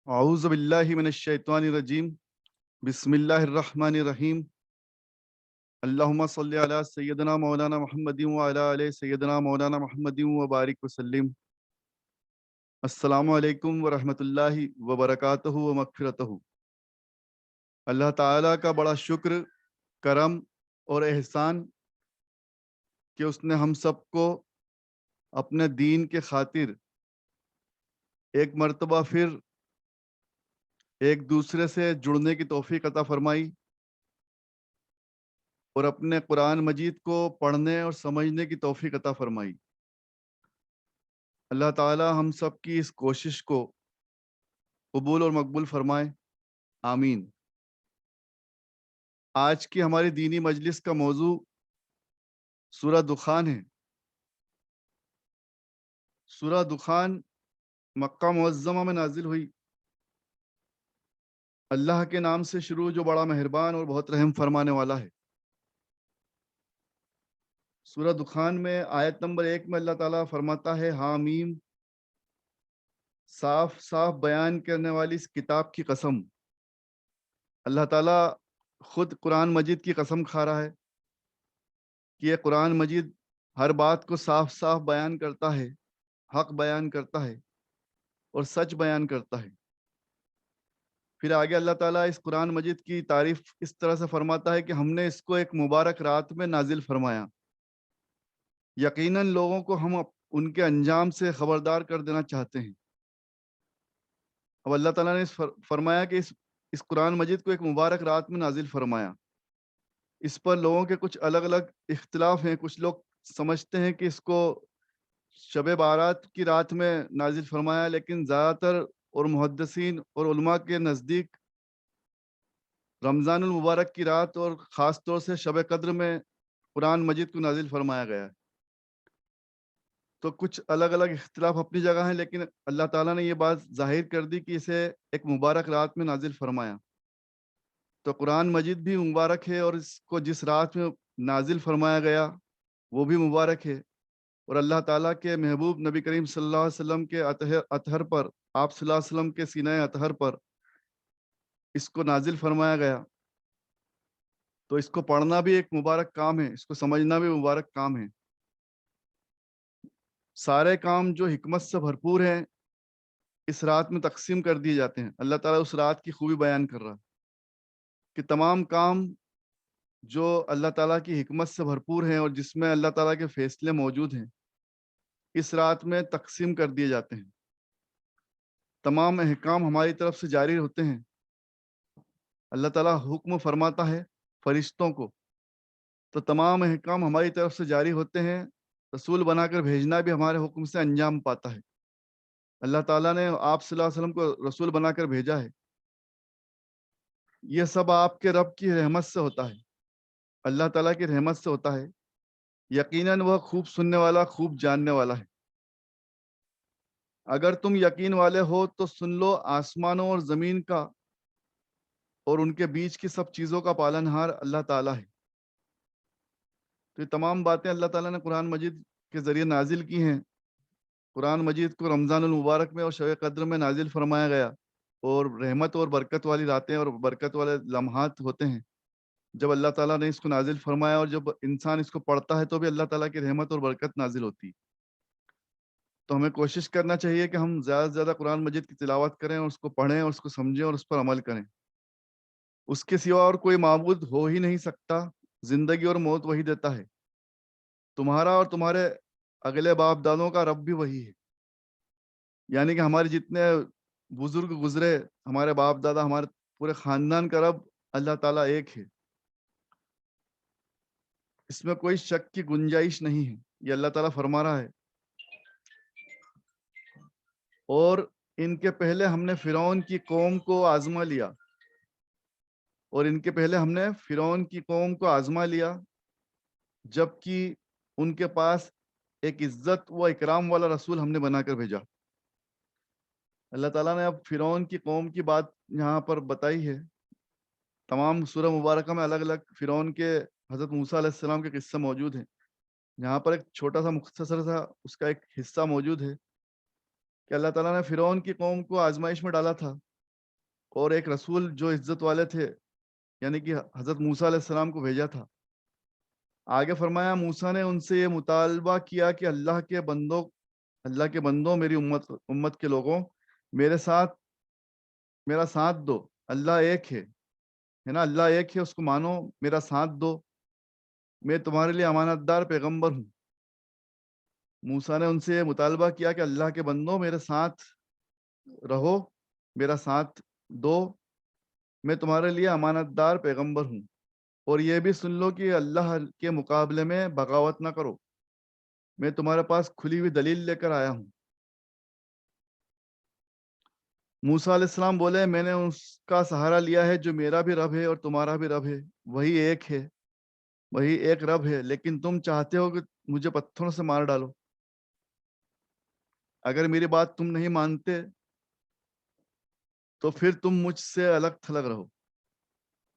اعوذ باللہ من الشیطان الرجیم بسم اللہ الرحمن الرحیم اللہم صلی علی سیدنا مولانا محمد وعلی آل سیدنا مولانا محمد وبارک وسلم۔ السلام علیکم ورحمۃ اللہ وبرکاتہ ومغفرتہ۔ اللہ تعالیٰ کا بڑا شکر، کرم اور احسان کہ اس نے ہم سب کو اپنے دین کے خاطر ایک مرتبہ پھر ایک دوسرے سے جڑنے کی توفیق عطا فرمائی اور اپنے قرآن مجید کو پڑھنے اور سمجھنے کی توفیق عطا فرمائی۔ اللہ تعالی ہم سب کی اس کوشش کو قبول اور مقبول فرمائے، آمین۔ آج کی ہماری دینی مجلس کا موضوع سورہ دخان ہے۔ سورہ دخان مکہ معظمہ میں نازل ہوئی۔ اللہ کے نام سے شروع جو بڑا مہربان اور بہت رحم فرمانے والا ہے۔ سورہ دخان میں آیت نمبر 1 میں اللہ تعالیٰ فرماتا ہے حامیم، صاف صاف بیان کرنے والی اس کتاب کی قسم۔ اللہ تعالیٰ خود قرآن مجید کی قسم کھا رہا ہے کہ یہ قرآن مجید ہر بات کو صاف صاف بیان کرتا ہے، حق بیان کرتا ہے اور سچ بیان کرتا ہے۔ پھر آگے اللہ تعالیٰ اس قرآن مجید کی تعریف اس طرح سے فرماتا ہے کہ ہم نے اس کو ایک مبارک رات میں نازل فرمایا۔ یقیناً لوگوں کو ہم ان کے انجام سے خبردار کر دینا چاہتے ہیں۔ اب اللہ تعالیٰ نے فرمایا کہ اس قرآن مجید کو ایک مبارک رات میں نازل فرمایا۔ اس پر لوگوں کے کچھ الگ الگ اختلاف ہیں۔ کچھ لوگ سمجھتے ہیں کہ اس کو شب بارات کی رات میں نازل فرمایا، لیکن زیادہ تر اور محدثین اور علماء کے نزدیک رمضان المبارک کی رات اور خاص طور سے شب قدر میں قرآن مجید کو نازل فرمایا گیا ہے۔ تو کچھ الگ الگ اختلاف اپنی جگہ ہیں، لیکن اللہ تعالیٰ نے یہ بات ظاہر کر دی کہ اسے ایک مبارک رات میں نازل فرمایا۔ تو قرآن مجید بھی مبارک ہے، اور اس کو جس رات میں نازل فرمایا گیا وہ بھی مبارک ہے۔ اور اللہ تعالیٰ کے محبوب نبی کریم صلی اللہ علیہ وسلم کے اطہر پر، آپ صلی اللہ علیہ وسلم کے سینہ اطہر پر اس کو نازل فرمایا گیا۔ تو اس کو پڑھنا بھی ایک مبارک کام ہے، اس کو سمجھنا بھی مبارک کام ہے۔ سارے کام جو حکمت سے بھرپور ہیں اس رات میں تقسیم کر دیے جاتے ہیں۔ اللہ تعالیٰ اس رات کی خوبی بیان کر رہا ہے کہ تمام کام جو اللہ تعالیٰ کی حکمت سے بھرپور ہیں اور جس میں اللہ تعالیٰ کے فیصلے موجود ہیں اس رات میں تقسیم کر دیے جاتے ہیں۔ تمام احکام ہماری طرف سے جاری ہوتے ہیں۔ اللہ تعالیٰ حکم فرماتا ہے فرشتوں کو، تو تمام احکام ہماری طرف سے جاری ہوتے ہیں۔ رسول بنا کر بھیجنا بھی ہمارے حکم سے انجام پاتا ہے۔ اللہ تعالیٰ نے آپ صلی اللہ علیہ وسلم کو رسول بنا کر بھیجا ہے۔ یہ سب آپ کے رب کی رحمت سے ہوتا ہے، اللہ تعالیٰ کی رحمت سے ہوتا ہے۔ یقیناً وہ خوب سننے والا، خوب جاننے والا ہے۔ اگر تم یقین والے ہو تو سن لو، آسمانوں اور زمین کا اور ان کے بیچ کی سب چیزوں کا پالنہار اللہ تعالیٰ ہے۔ تو یہ تمام باتیں اللہ تعالیٰ نے قرآن مجید کے ذریعے نازل کی ہیں۔ قرآن مجید کو رمضان المبارک میں اور شب قدر میں نازل فرمایا گیا، اور رحمت اور برکت والی راتیں اور برکت والے لمحات ہوتے ہیں جب اللہ تعالیٰ نے اس کو نازل فرمایا، اور جب انسان اس کو پڑھتا ہے تو بھی اللہ تعالیٰ کی رحمت اور برکت نازل ہوتی۔ تو ہمیں کوشش کرنا چاہیے کہ ہم زیادہ سے زیادہ قرآن مجید کی تلاوت کریں اور اس کو پڑھیں اور اس کو سمجھیں اور اس پر عمل کریں۔ اس کے سوا اور کوئی معبود ہو ہی نہیں سکتا۔ زندگی اور موت وہی دیتا ہے۔ تمہارا اور تمہارے اگلے باپ دادوں کا رب بھی وہی ہے۔ یعنی کہ ہمارے جتنے بزرگ گزرے، ہمارے باپ دادا، ہمارے پورے خاندان کا رب اللہ تعالیٰ ایک ہے۔ اس میں کوئی شک کی گنجائش نہیں ہے۔ یہ اللہ تعالیٰ فرما رہا ہے۔ اور ان کے پہلے ہم نے فرعون کی قوم کو آزما لیا، اور ان کے پہلے ہم نے فرعون کی قوم کو آزما لیا، جبکہ ان کے پاس ایک عزت و اکرام والا رسول ہم نے بنا کر بھیجا۔ اللہ تعالیٰ نے اب فرعون کی قوم کی بات یہاں پر بتائی ہے۔ تمام سورہ مبارکہ میں الگ الگ فرعون کے، حضرت موسیٰ علیہ السلام کے قصے موجود ہیں۔ یہاں پر ایک چھوٹا سا مختصر سا اس کا ایک حصہ موجود ہے کہ اللہ تعالیٰ نے فرعون کی قوم کو آزمائش میں ڈالا تھا، اور ایک رسول جو عزت والے تھے یعنی کہ حضرت موسیٰ علیہ السلام کو بھیجا تھا. آگے فرمایا موسیٰ نے ان سے یہ مطالبہ کیا کہ اللہ کے بندوں میری امت کے لوگوں میرا ساتھ دو. اللہ ایک ہے نا, اللہ ایک ہے, اس کو مانو, میرا ساتھ دو, میں تمہارے لیے امانت دار پیغمبر ہوں. موسیٰ نے ان سے یہ مطالبہ کیا کہ اللہ کے بندوں میرے ساتھ رہو, میرا ساتھ دو, میں تمہارے لیے امانت دار پیغمبر ہوں. اور یہ بھی سن لو کہ اللہ کے مقابلے میں بغاوت نہ کرو, میں تمہارے پاس کھلی ہوئی دلیل لے کر آیا ہوں. موسیٰ علیہ السلام بولے میں نے اس کا سہارا لیا ہے جو میرا بھی رب ہے اور تمہارا بھی رب ہے, وہی ایک رب ہے, لیکن تم چاہتے ہو کہ مجھے پتھروں سے مار ڈالو. اگر میری بات تم نہیں مانتے تو پھر تم مجھ سے الگ تھلگ رہو.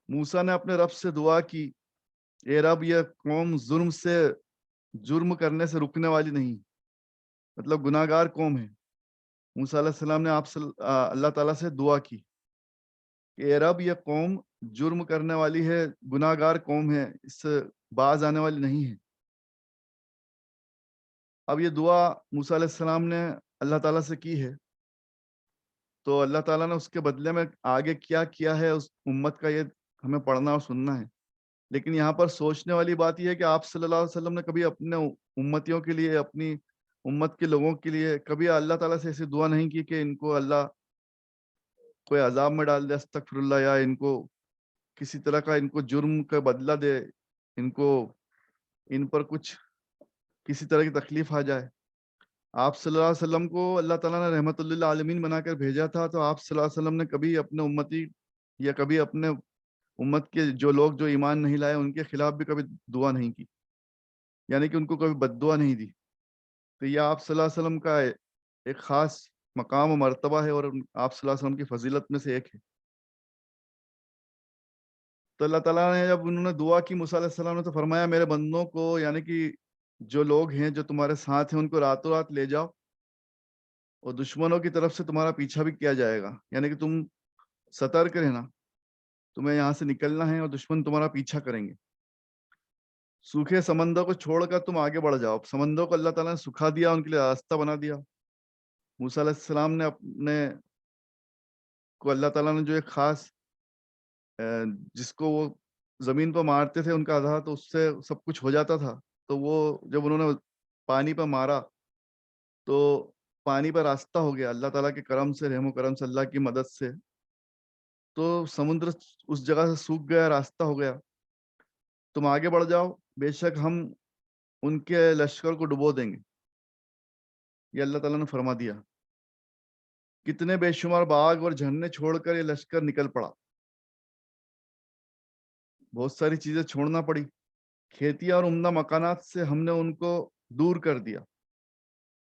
موسیٰ نے اپنے رب سے دعا کی, اے رب یہ قوم جرم کرنے سے رکنے والی نہیں, مطلب گناہ گار قوم ہے. موسیٰ علیہ السلام نے اللہ تعالیٰ سے دعا کی کہ اے رب یہ قوم جرم کرنے والی ہے, گناہ گار قوم ہے, اس سے باز آنے والی نہیں ہے. اب یہ دعا موسیٰ علیہ السلام نے اللہ تعالیٰ سے کی ہے, تو اللہ تعالیٰ نے اس کے بدلے میں آگے کیا کیا ہے اس امت کا, یہ ہمیں پڑھنا اور سننا ہے. لیکن یہاں پر سوچنے والی بات یہ ہے کہ آپ صلی اللہ علیہ وسلم نے کبھی اپنے امتیوں کے لیے, اپنی امت کے لوگوں کے لیے کبھی اللہ تعالیٰ سے ایسی دعا نہیں کی کہ ان کو اللہ کوئی عذاب میں ڈال دے, استغفر اللہ, یا ان کو کسی طرح کا ان کو جرم کا بدلہ دے, ان پر کچھ کسی طرح کی تکلیف آ جائے. آپ صلی اللہ علیہ وسلم کو اللہ تعالیٰ نے رحمت اللہ عالمین بنا کر بھیجا تھا, تو آپ صلی اللہ علیہ وسلم نے کبھی اپنے امتی یا کبھی اپنے امت کے جو لوگ جو ایمان نہیں لائے ان کے خلاف بھی کبھی دعا نہیں کی, یعنی کہ ان کو کبھی بد دعا نہیں دی. تو یہ آپ صلی اللہ علیہ وسلم کا ایک خاص مقام و مرتبہ ہے, اور آپ صلی اللہ علیہ وسلم کی فضیلت میں سے ایک ہے. تو اللہ تعالیٰ نے جب انہوں نے دعا کی موسیٰ علیہ السلام نے, تو فرمایا میرے بندوں کو, یعنی کہ جو لوگ ہیں جو تمہارے ساتھ ہیں, ان کو راتوں رات لے جاؤ, اور دشمنوں کی طرف سے تمہارا پیچھا بھی کیا جائے گا, یعنی کہ تم سترک رہنا, تمہیں یہاں سے نکلنا ہے اور دشمن تمہارا پیچھا کریں گے. سوکھے سمندر کو چھوڑ کر تم آگے بڑھ جاؤ. سمندر کو اللہ تعالیٰ نے سکھا دیا, ان کے لیے راستہ بنا دیا. موسیٰ علیہ السلام نے اپنے کو اللہ تعالیٰ نے جو ایک خاص جس کو وہ زمین پر مارتے تھے ان کا آدھا, تو اس سے سب کچھ ہو جاتا تھا. تو وہ جب انہوں نے پانی پر مارا تو پانی پر راستہ ہو گیا, اللہ تعالیٰ کے کرم سے, رحم و کرم سے, اللہ کی مدد سے. تو سمندر اس جگہ سے سوکھ گیا, راستہ ہو گیا. تم آگے بڑھ جاؤ, بے شک ہم ان کے لشکر کو ڈبو دیں گے, یہ اللہ تعالیٰ نے فرما دیا. کتنے بے شمار باغ اور جھرنے چھوڑ کر یہ لشکر نکل پڑا, بہت ساری چیزیں چھوڑنا پڑی. کھیتیاں اور عمدہ مکانات سے ہم نے ان کو دور کر دیا,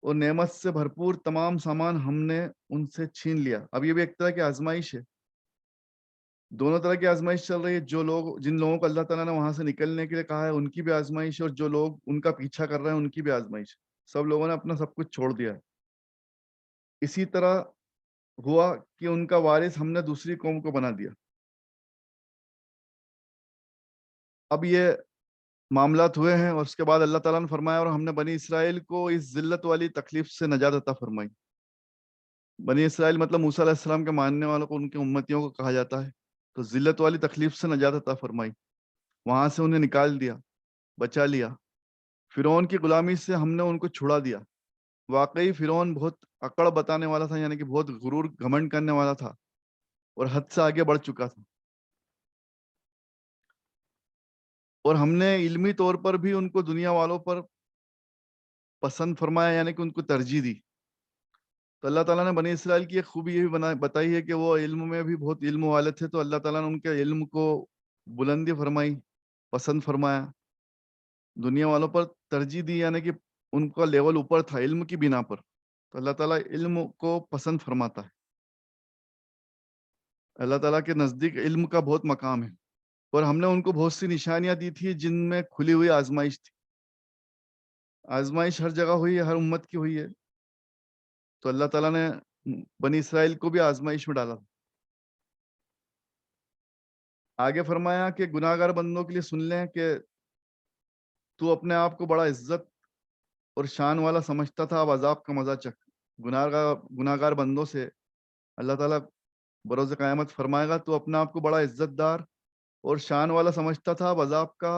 اور نعمت سے بھرپور تمام سامان ہم نے ان سے چھین لیا. اب یہ بھی ایک طرح کی آزمائش ہے, دونوں طرح کی آزمائش چل رہی ہے. جن لوگوں کو اللہ تعالیٰ نے وہاں سے نکلنے کے لیے کہا ہے ان کی بھی آزمائش ہے, اور جو لوگ ان کا پیچھا کر رہے ہیں ان کی بھی آزمائش. سب لوگوں نے اپنا سب کچھ چھوڑ دیا ہے. اسی طرح ہوا کہ ان کا وارث ہم نے دوسری قوم کو بنا دیا. اب یہ معاملات ہوئے ہیں, اور اس کے بعد اللہ تعالیٰ نے فرمایا اور ہم نے بنی اسرائیل کو اس ذلت والی تکلیف سے نجات عطا فرمائی. بنی اسرائیل مطلب موسیٰ علیہ السلام کے ماننے والوں کو, ان کے امتیوں کو کہا جاتا ہے. تو ذلت والی تکلیف سے نجات عطا فرمائی, وہاں سے انہیں نکال دیا, بچا لیا. فرعون کی غلامی سے ہم نے ان کو چھڑا دیا. واقعی فرعون بہت اکڑ بتانے والا تھا, یعنی کہ بہت غرور گھمنڈ کرنے والا تھا, اور حد سے آگے بڑھ چکا تھا. اور ہم نے علمی طور پر بھی ان کو دنیا والوں پر پسند فرمایا, یعنی کہ ان کو ترجیح دی. تو اللہ تعالیٰ نے بنی اسرائیل کی ایک خوبی یہ بھی بتائی ہے کہ وہ علم میں بھی بہت علم والے تھے, تو اللہ تعالیٰ نے ان کے علم کو بلندی فرمائی, پسند فرمایا, دنیا والوں پر ترجیح دی, یعنی کہ ان کا لیول اوپر تھا علم کی بنا پر. تو اللہ تعالیٰ علم کو پسند فرماتا ہے. اللہ تعالیٰ کے نزدیک علم کا بہت مقام ہے, اور ہم نے ان کو بہت سی نشانیاں دی تھی جن میں کھلی ہوئی آزمائش تھی. آزمائش ہر جگہ ہوئی ہے, ہر امت کی ہوئی ہے. تو اللہ تعالیٰ نے بنی اسرائیل کو بھی آزمائش میں ڈالا. آگے فرمایا کہ گناہگار بندوں کے لیے سن لیں کہ تو اپنے آپ کو بڑا عزت اور شان والا سمجھتا تھا، اب عذاب کا مزہ چکھ۔ گناہگار بندوں سے اللہ تعالیٰ بروز قیامت فرمائے گا تو اپنے آپ کو بڑا عزت دار اور شان والا سمجھتا تھا، اب عذاب کا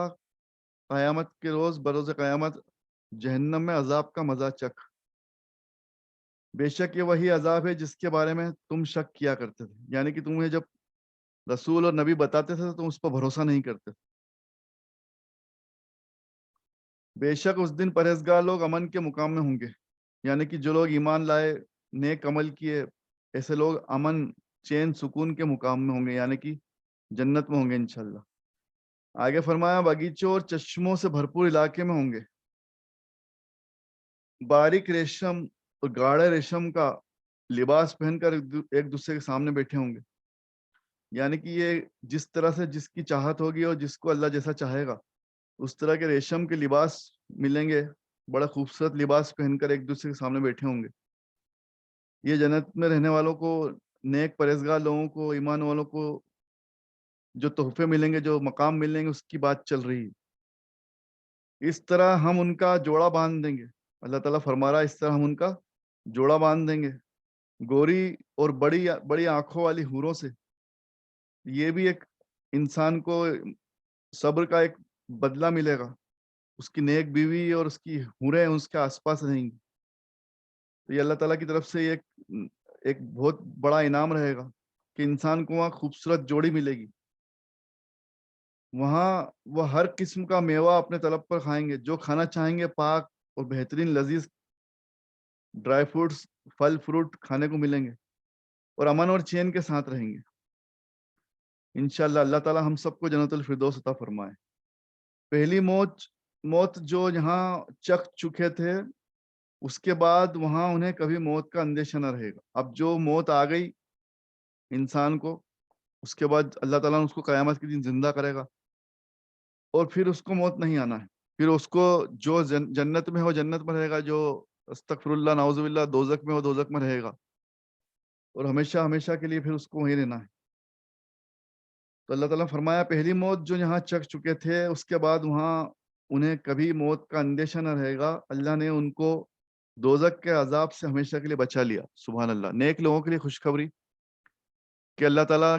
قیامت کے روز بروز قیامت جہنم میں عذاب کا مزہ چکھ۔ بے شک یہ وہی عذاب ہے جس کے بارے میں تم شک کیا کرتے تھے، یعنی کہ تمہیں جب رسول اور نبی بتاتے تھے تو تم اس پر بھروسہ نہیں کرتے۔ بے شک اس دن پرہیزگار لوگ امن کے مقام میں ہوں گے، یعنی کہ جو لوگ ایمان لائے، نیک عمل کیے، ایسے لوگ امن، چین، سکون کے مقام میں ہوں گے، یعنی کہ جنت میں ہوں گے انشاءاللہ۔ آگے فرمایا باغیچوں اور چشموں سے بھرپور علاقے میں ہوں گے، باریک ریشم اور گاڑھے ریشم کا لباس پہن کر ایک دوسرے کے سامنے بیٹھے ہوں گے، یعنی کہ یہ جس طرح سے جس کی چاہت ہوگی اور جس کو اللہ جیسا چاہے گا اس طرح کے ریشم کے لباس ملیں گے، بڑا خوبصورت لباس پہن کر ایک دوسرے کے سامنے بیٹھے ہوں گے۔ یہ جنت میں رہنے والوں کو، نیک پرہیزگار لوگوں کو، ایمان والوں کو جو تحفے ملیں گے، جو مقام ملیں گے، اس کی بات چل رہی ہے۔ اس طرح ہم ان کا جوڑا باندھ دیں گے، اللہ تعالیٰ فرما رہا ہے اس طرح ہم ان کا جوڑا باندھ دیں گے گوری اور بڑی بڑی آنکھوں والی حوروں سے۔ یہ بھی ایک انسان کو صبر کا ایک بدلہ ملے گا، اس کی نیک بیوی اور اس کی حوریں اس کے آس پاس رہیں گی، تو یہ اللہ تعالیٰ کی طرف سے ایک بہت بڑا انعام رہے گا کہ انسان کو وہاں خوبصورت جوڑی ملے گی۔ وہاں وہ ہر قسم کا میوہ اپنے طلب پر کھائیں گے، جو کھانا چاہیں گے پاک اور بہترین لذیذ ڈرائی فروٹس، پھل فروٹ کھانے کو ملیں گے، اور امن اور چین کے ساتھ رہیں گے انشاءاللہ۔ اللہ تعالیٰ ہم سب کو جنت الفردوس عطا فرمائے۔ پہلی موت جو یہاں چکھ چکے تھے، اس کے بعد وہاں انہیں کبھی موت کا اندیشہ نہ رہے گا۔ اب جو موت آ گئی انسان کو، اس کے بعد اللہ تعالیٰ نے اس کو قیامت کے دن زندہ کرے گا، اور پھر اس کو موت نہیں آنا ہے، پھر اس کو جو جنت میں ہو جنت میں رہے گا، جو استغفر اللہ نعوذ باللہ دوزخ میں ہو دوزخ میں رہے گا، اور ہمیشہ ہمیشہ کے لیے پھر اس کو وہیں رہنا ہے۔ تو اللہ تعالیٰ فرمایا پہلی موت جو یہاں چکھ چکے تھے، اس کے بعد وہاں انہیں کبھی موت کا اندیشہ نہ رہے گا، اللہ نے ان کو دوزخ کے عذاب سے ہمیشہ کے لیے بچا لیا۔ سبحان اللہ۔ نیک لوگوں کے لیے خوشخبری کہ اللہ تعالیٰ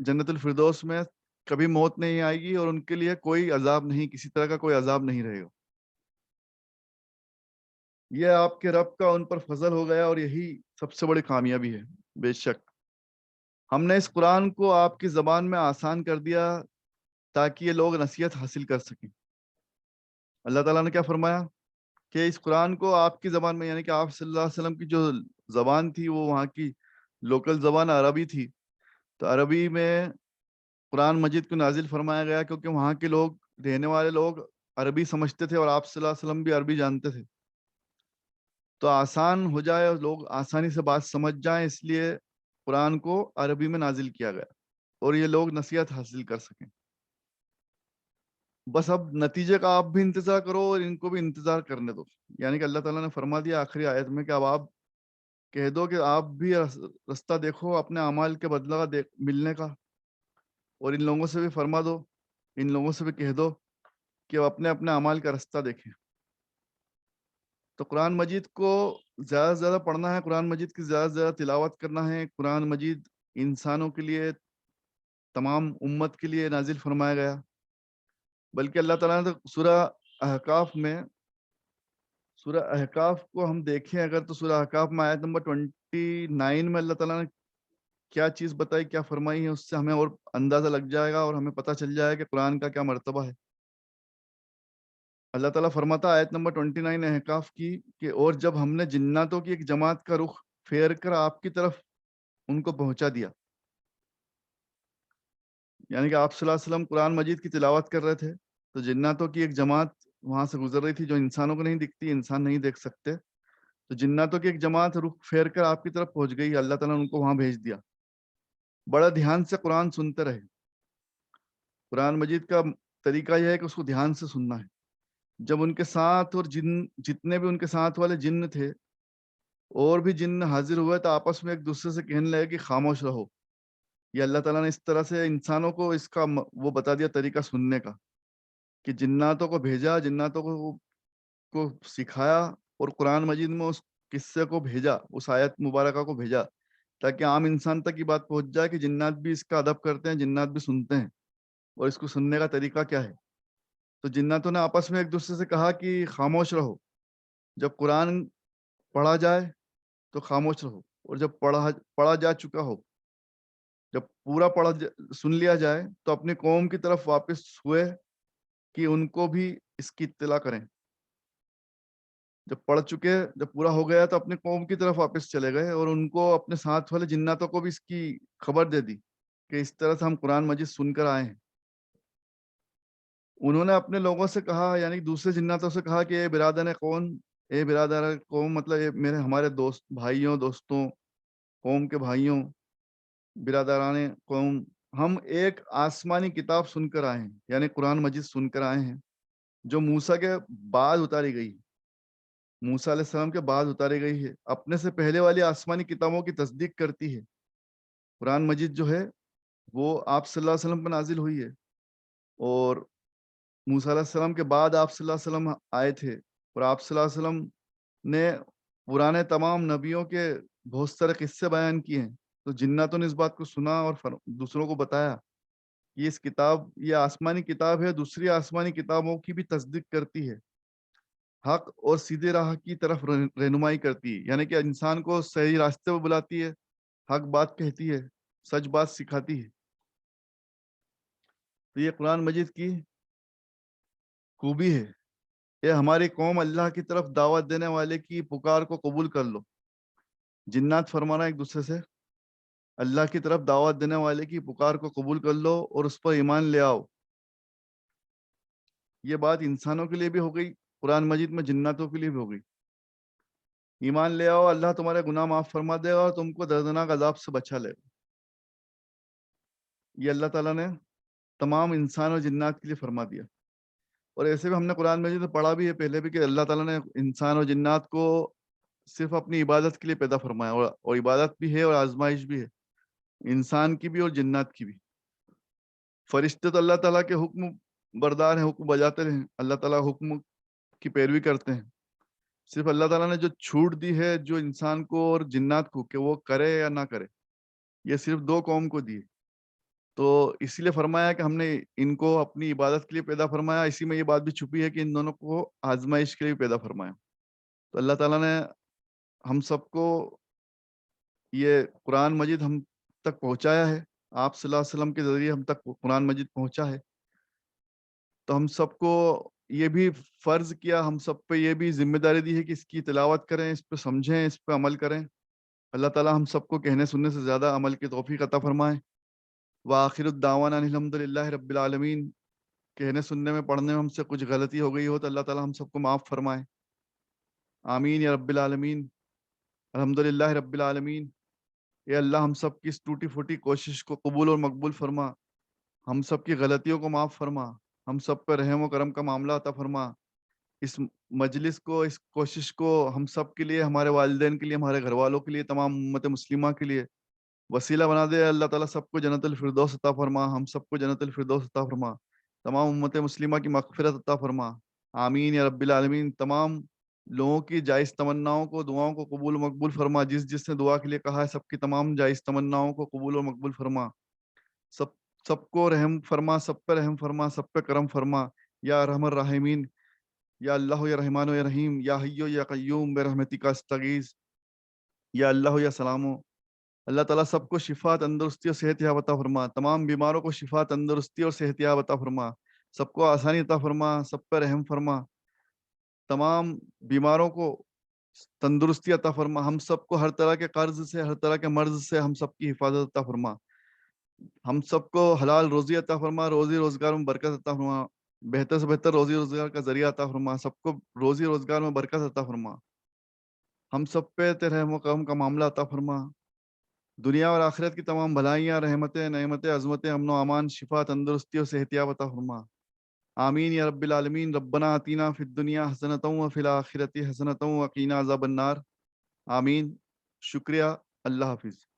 جنت الفردوس میں کبھی موت نہیں آئے گی، اور ان کے لیے کوئی عذاب نہیں، کسی طرح کا کوئی عذاب نہیں رہے گا۔ یہ آپ کے رب کا ان پر فضل ہو گیا، اور یہی سب سے بڑی کامیابی ہے۔ بے شک ہم نے اس قرآن کو آپ کی زبان میں آسان کر دیا تاکہ یہ لوگ نصیحت حاصل کر سکیں۔ اللہ تعالیٰ نے کیا فرمایا کہ اس قرآن کو آپ کی زبان میں، یعنی کہ آپ صلی اللہ علیہ وسلم کی جو زبان تھی وہ وہاں کی لوکل زبان عربی تھی، تو عربی میں قرآن مجید کو نازل فرمایا گیا کیونکہ وہاں کے لوگ، رہنے والے لوگ عربی سمجھتے تھے، اور آپ صلی اللہ علیہ وسلم بھی عربی جانتے تھے، تو آسان ہو جائے اور لوگ آسانی سے بات سمجھ جائیں، اس لیے قرآن کو عربی میں نازل کیا گیا، اور یہ لوگ نصیحت حاصل کر سکیں۔ بس اب نتیجے کا آپ بھی انتظار کرو اور ان کو بھی انتظار کرنے دو، یعنی کہ اللہ تعالیٰ نے فرما دیا آخری آیت میں کہ اب آپ کہہ دو کہ آپ بھی رستہ دیکھو اپنے اعمال کے بدلہ کا ملنے کا، اور ان لوگوں سے بھی فرما دو، ان لوگوں سے بھی کہہ دو کہ وہ اپنے اپنے اعمال کا رستہ دیکھیں۔ تو قرآن مجید کو زیادہ سے زیادہ پڑھنا ہے، قرآن مجید کی زیادہ سے زیادہ تلاوت کرنا ہے۔ قرآن مجید انسانوں کے لیے، تمام امت کے لیے نازل فرمایا گیا، بلکہ اللہ تعالیٰ نے سورہ احقاف کو ہم دیکھیں اگر، تو سورہ احقاف میں آیت نمبر 29 میں اللہ تعالیٰ نے کیا چیز بتائی، کیا فرمائی ہے، اس سے ہمیں اور اندازہ لگ جائے گا اور ہمیں پتہ چل جائے گا کہ قرآن کا کیا مرتبہ ہے۔ اللہ تعالیٰ فرماتا آیت نمبر 29 احقاف کی کہ اور جب ہم نے جناتوں کی ایک جماعت کا رخ پھیر کر آپ کی طرف ان کو پہنچا دیا، یعنی کہ آپ صلی اللہ علیہ وسلم قرآن مجید کی تلاوت کر رہے تھے، تو جناتوں کی ایک جماعت وہاں سے گزر رہی تھی جو انسانوں کو نہیں دکھتی، انسان نہیں دیکھ سکتے، تو جناتوں کی ایک جماعت رخ پھیر کر آپ کی طرف پہنچ گئی، اللہ تعالیٰ نے ان کو وہاں بھیج دیا۔ بڑا دھیان سے قرآن سنتے رہے۔ قرآن مجید کا طریقہ یہ ہے کہ اس کو دھیان سے سننا ہے۔ جب ان کے ساتھ اور جتنے بھی ان کے ساتھ والے جن تھے اور بھی جن حاضر ہوئے، تو آپس میں ایک دوسرے سے کہنے لگے کہ خاموش رہو، یہ اللہ تعالیٰ نے اس طرح سے انسانوں کو اس کا وہ بتا دیا طریقہ سننے کا کہ جناتوں کو بھیجا، جناتوں کو سکھایا، اور قرآن مجید میں اس قصے کو بھیجا، اس آیت مبارکہ کو بھیجا تاکہ عام انسان تک یہ بات پہنچ جائے کہ جنات بھی اس کا ادب کرتے ہیں، جنات بھی سنتے ہیں، اور اس کو سننے کا طریقہ کیا ہے۔ تو جناتوں نے آپس میں ایک دوسرے سے کہا کہ خاموش رہو، جب قرآن پڑھا جائے تو خاموش رہو، اور جب پڑھا جا چکا ہو، جب پورا سن لیا جائے تو اپنی قوم کی طرف واپس ہوئے کہ ان کو بھی اس کی اطلاع کریں۔ جب پڑھ چکے، جب پورا ہو گیا تو اپنی قوم کی طرف واپس چلے گئے اور ان کو اپنے ساتھ والے جناتوں کو بھی اس کی خبر دے دی کہ اس طرح سے ہم قرآن مجید سن کر آئے ہیں۔ انہوں نے اپنے لوگوں سے کہا، یعنی دوسرے جناتوں سے کہا کہ اے برادر قوم، اے برادر قوم مطلب ہمارے دوست بھائیوں، دوستوں، قوم کے بھائیوں، برادران قوم، ہم ایک آسمانی کتاب سن کر آئے ہیں، یعنی قرآن مجید سن کر آئے ہیں جو موسیٰ کے بعد اتاری گئی، موسیٰ علیہ السلام کے بعد اتاری گئی ہے، اپنے سے پہلے والی آسمانی کتابوں کی تصدیق کرتی ہے۔ قرآن مجید جو ہے وہ آپ صلی اللہ علیہ وسلم پر نازل ہوئی ہے، اور موسیٰ علیہ السلام کے بعد آپ صلی اللہ علیہ وسلم آئے تھے، اور آپ صلی اللہ علیہ وسلم نے پرانے تمام نبیوں کے بہت سارے قصے بیان کیے ہیں۔ تو جناتوں نے اس بات کو سنا اور دوسروں کو بتایا کہ اس کتاب، یہ آسمانی کتاب ہے، دوسری آسمانی کتابوں کی بھی تصدیق کرتی ہے، حق اور سیدھے راہ کی طرف رہنمائی کرتی ہے، یعنی کہ انسان کو صحیح راستے پہ بلاتی ہے، حق بات کہتی ہے، سچ بات سکھاتی ہے۔ تو یہ قرآن مجید کی خوبی ہے۔ یہ ہماری قوم اللہ کی طرف دعوت دینے والے کی پکار کو قبول کر لو۔ جنات فرمانا ایک دوسرے سے، اللہ کی طرف دعوت دینے والے کی پکار کو قبول کر لو اور اس پر ایمان لے آؤ۔ یہ بات انسانوں کے لیے بھی ہو گئی، قرآن مجید میں جناتوں کے لیے بھی ہو گئی۔ ایمان لے آؤ، اللہ تمہارے گناہ معاف فرما دے گا اور تم کو دردناک عذاب سے بچا لے گا۔ یہ اللہ تعالیٰ نے تمام انسان اور جنات کے لیے فرما دیا۔ اور ایسے بھی ہم نے قرآن مجید میں پڑھا بھی ہے پہلے بھی کہ اللہ تعالیٰ نے انسان اور جنات کو صرف اپنی عبادت کے لیے پیدا فرمایا، اور عبادت بھی ہے اور آزمائش بھی ہے، انسان کی بھی اور جنات کی بھی۔ فرشتے تو اللہ تعالیٰ کے حکم بردار ہیں، حکم بجاتے رہیں، اللہ تعالیٰ حکم کی پیروی کرتے ہیں۔ صرف اللہ تعالیٰ نے جو چھوٹ دی ہے جو انسان کو اور جنات کو کہ وہ کرے یا نہ کرے، یہ صرف دو قوم کو دی ہے۔ تو اسی لیے فرمایا کہ ہم نے ان کو اپنی عبادت کے لیے پیدا فرمایا۔ اسی میں یہ بات بھی چھپی ہے کہ ان دونوں کو آزمائش کے لیے پیدا فرمایا۔ تو اللہ تعالیٰ نے ہم سب کو یہ قرآن مجید ہم تک پہنچایا ہے، آپ صلی اللہ علیہ وسلم کے ذریعے ہم تک قرآن مجید پہنچا ہے۔ تو ہم سب کو یہ بھی فرض کیا، ہم سب پہ یہ بھی ذمہ داری دی ہے کہ اس کی تلاوت کریں، اس پہ سمجھیں، اس پہ عمل کریں۔ اللہ تعالیٰ ہم سب کو کہنے سننے سے زیادہ عمل کی توفیق عطا فرمائے۔ وآخر الدعوانا الحمد للہ رب العالمین۔ کہنے سننے میں پڑھنے میں ہم سے کچھ غلطی ہو گئی ہو تو اللہ تعالیٰ ہم سب کو معاف فرمائے، آمین یا رب العالمین۔ الحمد للہ رب العالمین۔ اے اللہ ہم سب کی اس ٹوٹی پھوٹی کوشش کو قبول اور مقبول فرما، ہم سب کی غلطیوں کو معاف فرما، ہم سب پہ رحم و کرم کا معاملہ عطا فرما۔ اس مجلس کو، اس کوشش کو ہم سب کے لیے، ہمارے والدین کے لیے، ہمارے گھر والوں کے لیے، تمام امت مسلمہ کے لیے وسیلہ بنا دے۔ اللہ تعالیٰ سب کو جنت الفردوس عطا فرما، ہم سب کو جنت الفردوس عطا فرما، تمام امت مسلمہ کی مغفرت عطا فرما، آمین یا رب العالمین۔ تمام لوگوں کی جائز تمناؤں کو، دعاؤں کو قبول و مقبول فرما، جس نے دعا کے لیے کہا ہے سب کی تمام جائز تمناؤں کو قبول و مقبول فرما، سب کو رحم فرما، سب پہ رحم فرما، سب پہ کرم فرما، یا ارحم الراحمین، یا اللہ یا رحمان یا رحیم، یا حی یا قیوم برحمتک استغیث، یا اللہ یا سلامو۔ اللہ تعالیٰ سب کو شفا، تندرستی اور صحت یاب عطا فرما، تمام بیماروں کو شفا، تندرستی اور صحت یاب عطا فرما، سب کو آسانی عطا فرما، سب پہ رحم فرما، تمام بیماروں کو تندرستی عطا فرما، ہم سب کو ہر طرح کے قرض سے، ہر طرح کے مرض سے ہم سب کی حفاظت عطا فرما، ہم سب کو حلال روزی عطا فرما، روزی روزگار میں برکت عطا فرما، بہتر سے بہتر روزی روزگار کا ذریعہ عطا فرما، سب کو روزی روزگار میں برکت عطا فرما، ہم سب پہ تیرے رحم و کرم کا معاملہ عطا فرما، دنیا اور آخرت کی تمام بھلائیاں، رحمتیں، نعمتیں، عظمتیں، امن و امان، شفا، تندرستی اور صحت یاب عطا فرما، آمین یا رب العالمین۔ ربنا آتینا فی الدنیا حسنۃ وفی الآخرۃ حسنۃ وقینا عذاب النار، آمین۔ شکریہ، اللہ حافظ۔